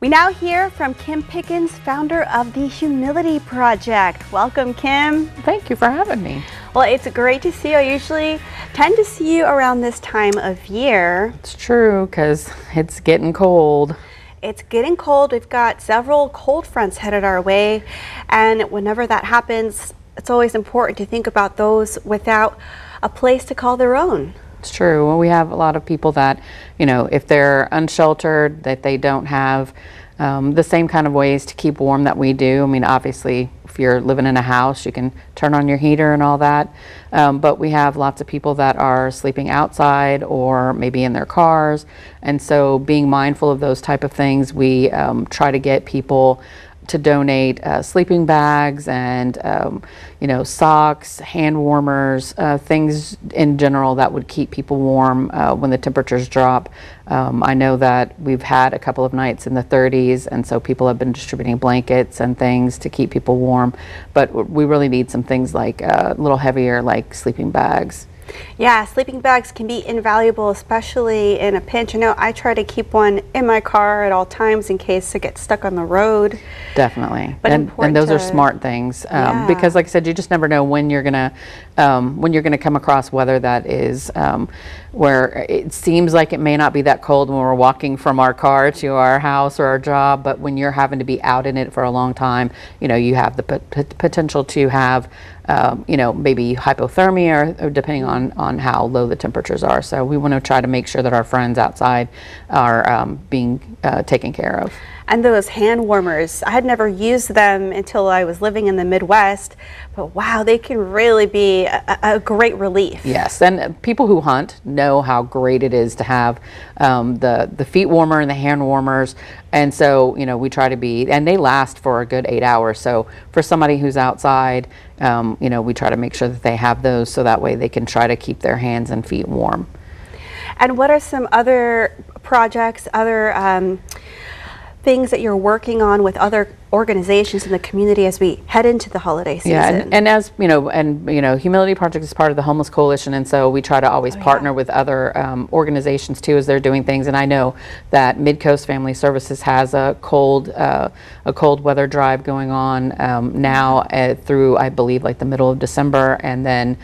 We now hear from Kim Pickens, founder of the Humility Project. Welcome, Kim. Thank you for having me. Well, it's great to see you. I usually tend to see you around this time of year. It's true, because it's getting cold. It's getting cold. We've got several cold fronts headed our way, and whenever that happens, it's always important to think about those without a place to call their own. It's true. Well, we have a lot of people that, if they're unsheltered, that they don't have the same kind of ways to keep warm that we do. I mean, obviously, if you're living in a house, you can turn on your heater and all that. But we have lots of people that are sleeping outside or maybe in their cars. And so being mindful of those type of things, we try to get people to donate sleeping bags and socks, hand warmers, things in general that would keep people warm when the temperatures drop. I know that we've had a couple of nights in the 30s, and so people have been distributing blankets and things to keep people warm, but we really need some things like a little heavier, like sleeping bags. Yeah, sleeping bags can be invaluable, especially in a pinch. I know I try to keep one in my car at all times in case it gets stuck on the road. Definitely, but and those are smart things because, like I said, you just never know when you're gonna come across weather that is where it seems like it may not be that cold when we're walking from our car to our house or our job, but when you're having to be out in it for a long time, you have the potential to have maybe hypothermia or depending on how low the temperatures are. So we want to try to make sure that our friends outside are being taken care of. And those hand warmers, I had never used them until I was living in the Midwest, but wow, they can really be a great relief. Yes, and people who hunt know how great it is to have the feet warmer and the hand warmers. And so, we try to be, and they last for a good 8 hours. So for somebody who's outside, we try to make sure that they have those so that way they can try to keep their hands and feet warm. And what are some other projects, other things that you're working on with other organizations in the community as we head into the holiday season? Yeah, and as Humility Project is part of the Homeless Coalition, and so we try to always partner with other organizations too as they're doing things. And I know that Mid-Coast Family Services has a cold weather drive going on now through, I believe, like the middle of December, and then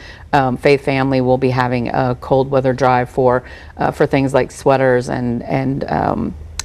Faith Family will be having a cold weather drive for things like sweaters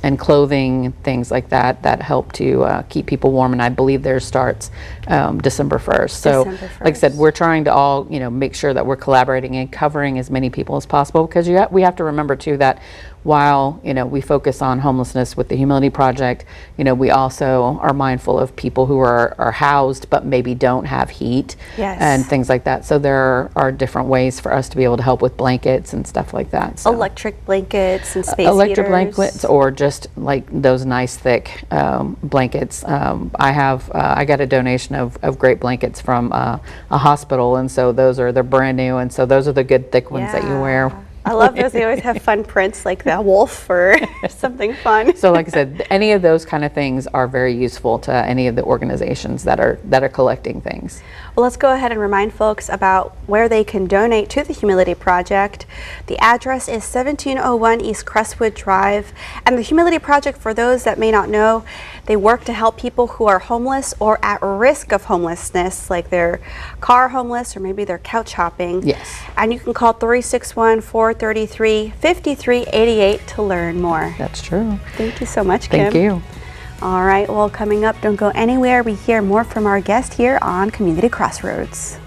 and clothing, things like that help to keep people warm. And I believe theirs starts December 1st. So like I said, we're trying to all make sure that we're collaborating and covering as many people as possible, because we have to remember too that while we focus on homelessness with the Humility Project, we also are mindful of people who are housed but maybe don't have heat and things like that. So there are different ways for us to be able to help with blankets and stuff like that. So electric blankets and space electric heaters. blankets, or just like those nice thick blankets. I got a donation of great blankets from a hospital, and so they're brand new, and so those are the good thick ones that you wear. I love those. They always have fun prints like the wolf or something fun. So like I said, any of those kind of things are very useful to any of the organizations that are collecting things. Well, let's go ahead and remind folks about where they can donate to the Humility Project. The address is 1701 East Crestwood Drive. And the Humility Project, for those that may not know, they work to help people who are homeless or at risk of homelessness, like they're car homeless or maybe they're couch hopping. Yes. And you can call 361-433-5388 to learn more. That's true. Thank you so much, Kim. Thank you. All right, well, coming up, don't go anywhere. We hear more from our guest here on Community Crossroads.